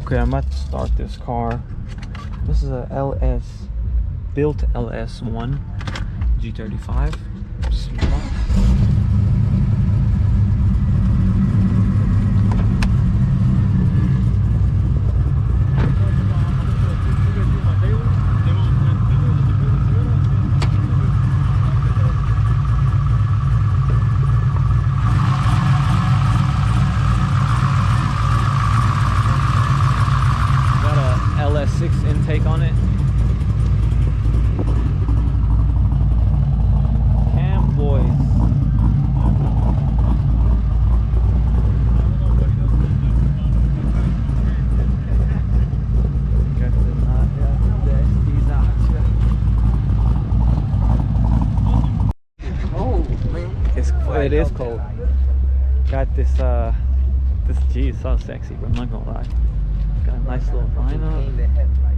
Okay, I'm about to start this car. This is a built LS1 G35. LS6 intake on it. Cam boys. It is cold. Got this this G is so sexy, but I'm not gonna lie. Got a nice little lineup.